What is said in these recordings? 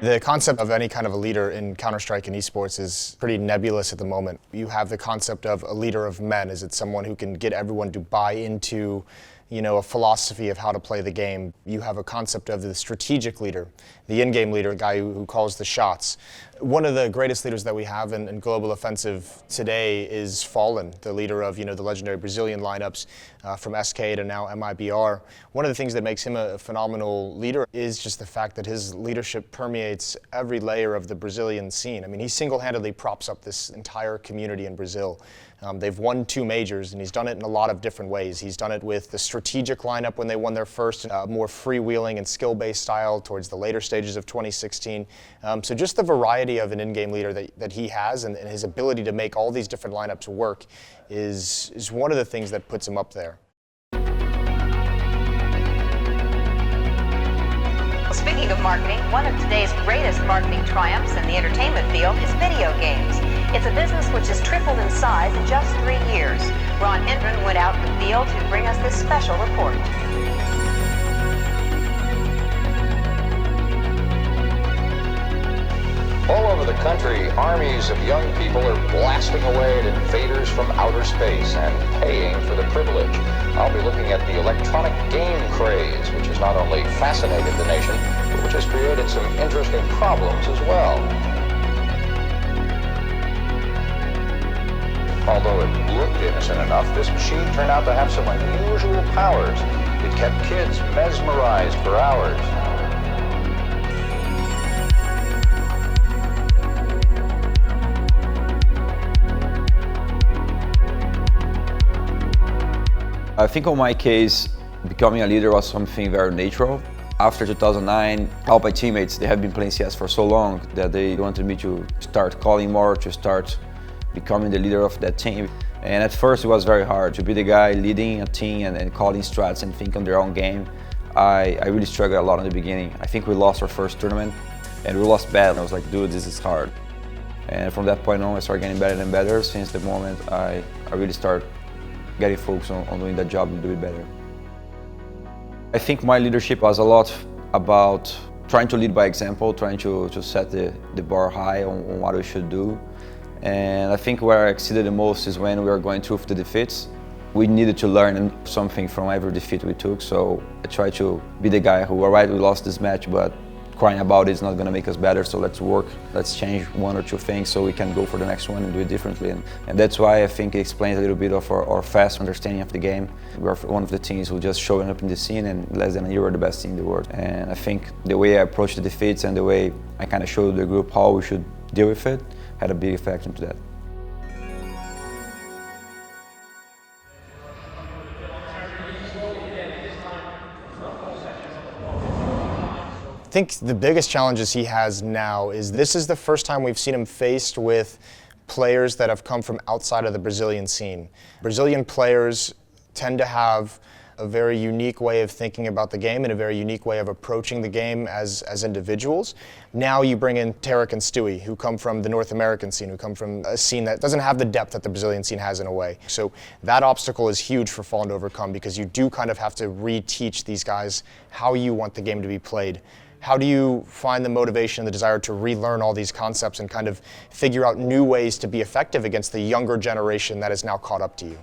The concept of any kind of a leader in Counter-Strike and esports is pretty nebulous at the moment. You have the concept of a leader of men. Is it someone who can get everyone to buy into, a philosophy of how to play the game? You have a concept of the strategic leader, the in-game leader, the guy who calls the shots. One of the greatest leaders that we have in global offensive today is Fallen, the leader of the legendary Brazilian lineups from SK to now MIBR. One of the things that makes him a phenomenal leader is just the fact that his leadership permeates every layer of the Brazilian scene. I mean, he single-handedly props up this entire community in Brazil. They've won 2 majors, and he's done it in a lot of different ways. He's done it with the strategic lineup when they won their first, more freewheeling and skill-based style towards the later stages of 2016. So just the variety of an in-game leader that he has and his ability to make all these different lineups work is one of the things that puts him up there. Well, speaking of marketing, one of today's greatest marketing triumphs in the entertainment field is video games. It's a business which has tripled in size in just 3 years. Ron Hendren went out in the field to bring us this special report. All over the country, armies of young people are blasting away at invaders from outer space and paying for the privilege. I'll be looking at the electronic game craze, which has not only fascinated the nation, but which has created some interesting problems as well. Although it looked innocent enough, this machine turned out to have some unusual powers. It kept kids mesmerized for hours. I think on my case, becoming a leader was something very natural. After 2009, all my teammates, they have been playing CS for so long that they wanted me to start calling more, to start becoming the leader of that team. And at first it was very hard to be the guy leading a team and calling strats and think on their own game. I really struggled a lot in the beginning. I think we lost our first tournament and we lost bad. I was like, dude, this is hard. And from that point on, I started getting better and better. Since the moment I really started getting focused on doing that job and do it better. I think my leadership was a lot about trying to lead by example, trying to set the bar high on what we should do. And I think where I exceeded the most is when we were going through the defeats. We needed to learn something from every defeat we took, so I tried to be the guy who, all right, we lost this match, but crying about it is not going to make us better, so let's work, let's change 1 or 2 things so we can go for the next one and do it differently. And that's why I think it explains a little bit of our fast understanding of the game. We're one of the teams who just showing up in the scene, and less than a year we're the best team in the world. And I think the way I approached the defeats and the way I kind of showed the group how we should deal with it had a big effect into that. I think the biggest challenges he has now is this is the first time we've seen him faced with players that have come from outside of the Brazilian scene. Brazilian players tend to have a very unique way of thinking about the game and a very unique way of approaching the game as individuals. Now you bring in Tarek and Stewie, who come from the North American scene, who come from a scene that doesn't have the depth that the Brazilian scene has in a way. So that obstacle is huge for Fallen to overcome, because you do kind of have to reteach these guys how you want the game to be played. How do you find the motivation and the desire to relearn all these concepts and kind of figure out new ways to be effective against the younger generation that is now caught up to you?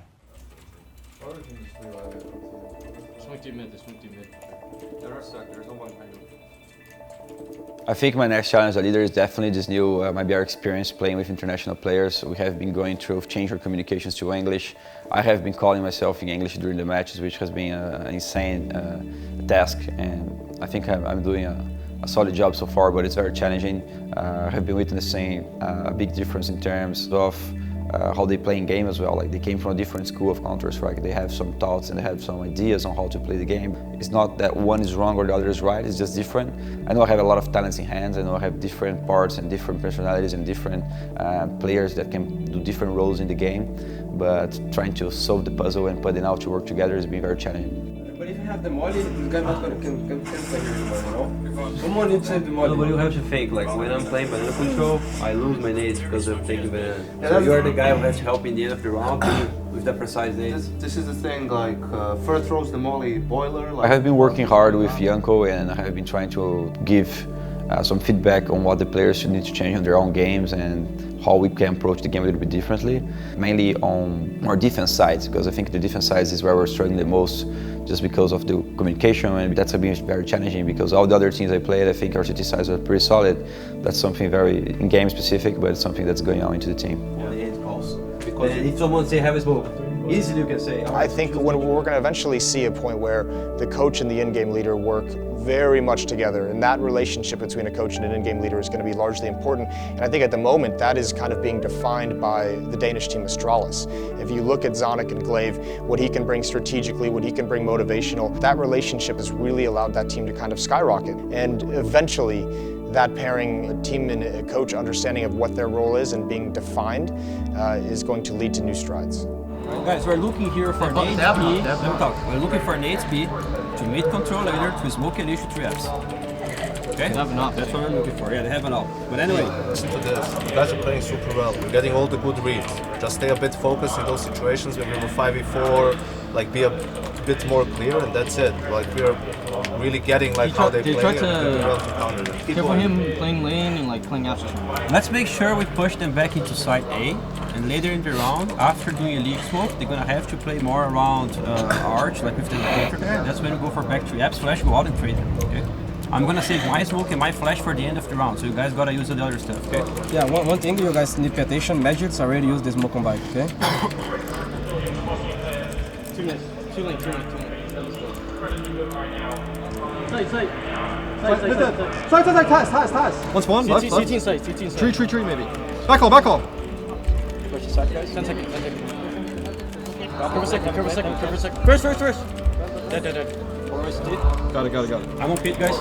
I think my next challenge as a leader is definitely this new MIBR experience playing with international players. We have been going through change our communications to English. I have been calling myself in English during the matches, which has been an insane task, and I think I'm doing a solid job so far, but it's very challenging. I have been witnessing a big difference in terms of how they play in game as well. Like, they came from a different school of Counter-Strike. They have some thoughts and they have some ideas on how to play the game. It's not that one is wrong or the other is right, it's just different. I know I have a lot of talents in hands. I know I have different parts and different personalities and different players that can do different roles in the game, but trying to solve the puzzle and put it out to work together has been very challenging. But if you have the molly, this guy not gonna can play here anymore, you know? Someone needs to save the molly. No, but you have to think, like, when I'm playing banana control, I lose my nades because I'm taking banana. So you're the guy who has to help in the end of the round with the precise nades. This is the thing, like, first throws the molly boiler. Like, I have been working hard with Janko, and I have been trying to give some feedback on what the players should need to change on their own games and how we can approach the game a little bit differently, mainly on our defense side, because I think the defense side is where we're struggling the most just because of the communication, and that's been very challenging because all the other teams I played, I think our CT sides are pretty solid. That's something very in-game specific, but it's something that's going on into the team. On the end calls. Because if someone say have a smoke, easily you can say. I think when we're going to eventually see a point where the coach and the in-game leader work very much together, and that relationship between a coach and an in-game leader is going to be largely important. And I think at the moment that is kind of being defined by the Danish team Astralis. If you look at Zonic and Glaive, what he can bring strategically, what he can bring motivational, that relationship has really allowed that team to kind of skyrocket. And eventually, that pairing, a team and a coach understanding of what their role is and being defined is going to lead to new strides. Guys, we're looking here for an HP. Let me talk. We're looking for an HP to mid control later to smoke and issue 3Fs. Okay? They have enough. That's what we're looking for. Yeah, they have enough. But anyway. Listen to this. You guys are playing super well. You're getting all the good reads. Just stay a bit focused in those situations when you're 5v4. Like be a bit more clear, and that's it. Like we're really getting like how they play and well to counter them. Keep for him playing lane and like playing after. Let's make sure we push them back into side A, and later in the round, after doing a lead smoke, they're gonna have to play more around arch, like with the locator there. That's when we go for back 3 apps, flash, go out and trade them. Okay. I'm gonna save my smoke and my flash for the end of the round, so you guys gotta use the other stuff. Okay. Yeah, one thing you guys need to pay attention. Magic's already used the smoke on bike. Okay. Two lane. Side. Once one, left. CT inside. Tree maybe. Back all. Push the side, guys. 10 seconds. Cover second. First. Dead. Got it. I'm on pit, guys.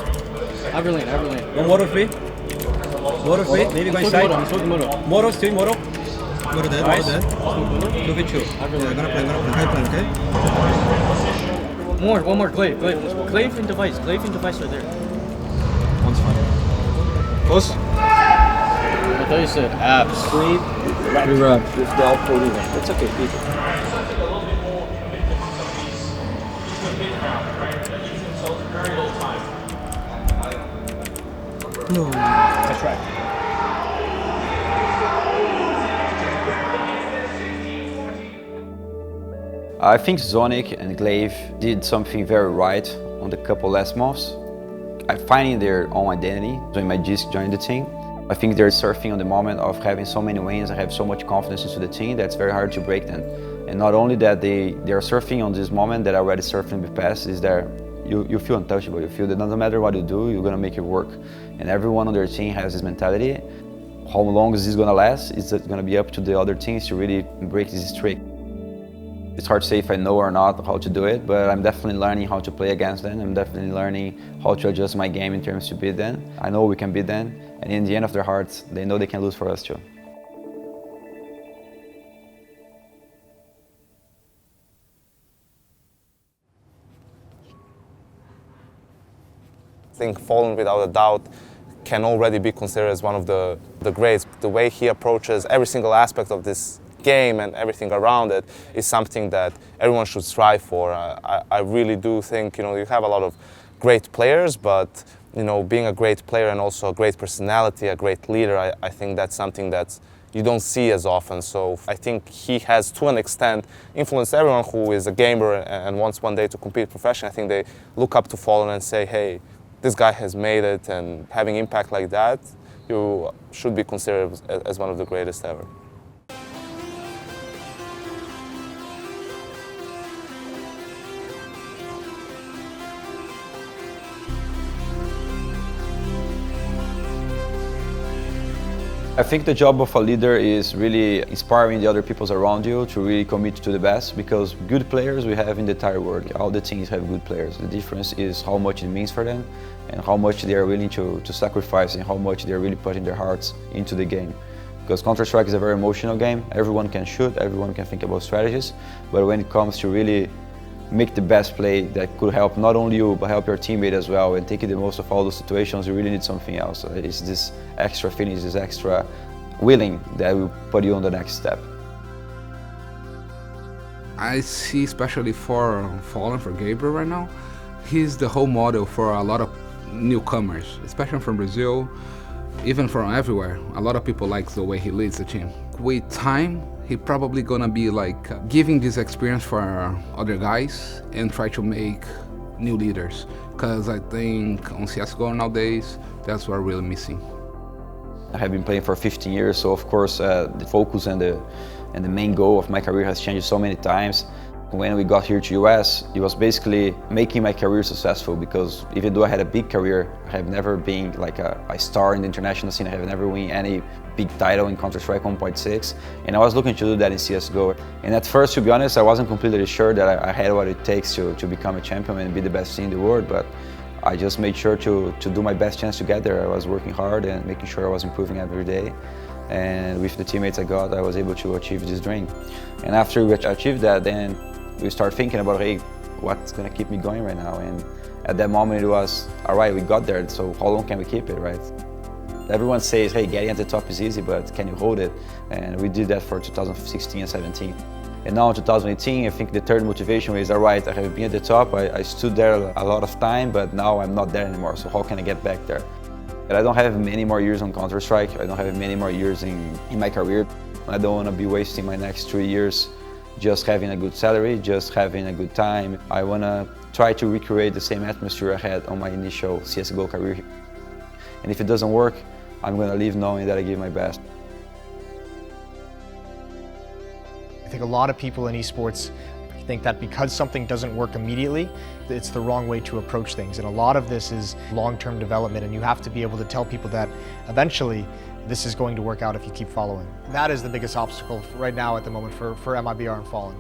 Every lane. One moto free. Maybe go inside. Moto, still moto. Moto dead. Nice. 2v2. Every lane. Gonna play, okay? One more. Glaive and device right there. One's fine. Close. I thought you said abs. Glaive, Re-rub. with the output in there. That's okay, people. No. That's right. I think Zonic and Glaive did something very right on the couple last months. I'm finding their own identity when my disc joined the team. I think they're surfing on the moment of having so many wins and have so much confidence into the team that's very hard to break them. And not only that they are surfing on this moment that I already surfed in the past, is that you feel untouchable. You feel that no matter what you do, you're gonna make it work. And everyone on their team has this mentality. How long is this gonna last? Is it gonna be up to the other teams to really break this streak? It's hard to say if I know or not how to do it, but I'm definitely learning how to play against them. I'm definitely learning how to adjust my game in terms to beat them. I know we can beat them, and in the end of their hearts, they know they can lose for us too. I think Fallen, without a doubt, can already be considered as one of the greats. The way he approaches every single aspect of this game and everything around it is something that everyone should strive for. I really do think, you have a lot of great players, but, being a great player and also a great personality, a great leader, I think that's something that you don't see as often. So I think he has, to an extent, influenced everyone who is a gamer and wants one day to compete professionally. I think they look up to Fallen and say, hey, this guy has made it, and having impact like that, you should be considered as one of the greatest ever. I think the job of a leader is really inspiring the other people around you to really commit to the best, because good players we have in the entire world. All the teams have good players. The difference is how much it means for them and how much they are willing to sacrifice and how much they are really putting their hearts into the game. Because Counter-Strike is a very emotional game. Everyone can shoot, everyone can think about strategies, but when it comes to really make the best play that could help not only you, but help your teammate as well, and taking the most of all those situations, you really need something else. It's this extra finish, this extra willing that will put you on the next step. I see, especially for Fallen, for Gabriel right now, he's the whole model for a lot of newcomers, especially from Brazil, even from everywhere. A lot of people like the way he leads the team. With time, he probably gonna be like giving this experience for other guys and try to make new leaders. Because I think on CSGO nowadays, that's what we're really missing. I have been playing for 15 years, so of course the focus and the main goal of my career has changed so many times. When we got here to US, it was basically making my career successful, because even though I had a big career, I have never been like a star in the international scene. I have never won any big title in Counter-Strike 1.6, and I was looking to do that in CSGO. And at first, to be honest, I wasn't completely sure that I had what it takes to become a champion and be the best team in the world, but I just made sure to do my best chance to get there. I was working hard and making sure I was improving every day. And with the teammates I got, I was able to achieve this dream. And after we achieved that, then we start thinking about, hey, what's gonna keep me going right now? And at that moment it was, all right, we got there, so how long can we keep it, right? Everyone says, hey, getting at the top is easy, but can you hold it? And we did that for 2016 and 17. And now in 2018, I think the third motivation is, all right, I have been at the top, I stood there a lot of time, but now I'm not there anymore, so how can I get back there? And I don't have many more years on Counter-Strike, I don't have many more years in my career. I don't want to be wasting my next 3 years just having a good salary, just having a good time. I want to try to recreate the same atmosphere I had on my initial CSGO career. And if it doesn't work, I'm going to leave knowing that I gave my best. I think a lot of people in esports think that because something doesn't work immediately, it's the wrong way to approach things. And a lot of this is long-term development, and you have to be able to tell people that eventually this is going to work out if you keep following. That is the biggest obstacle right now at the moment for MIBR and Fallen.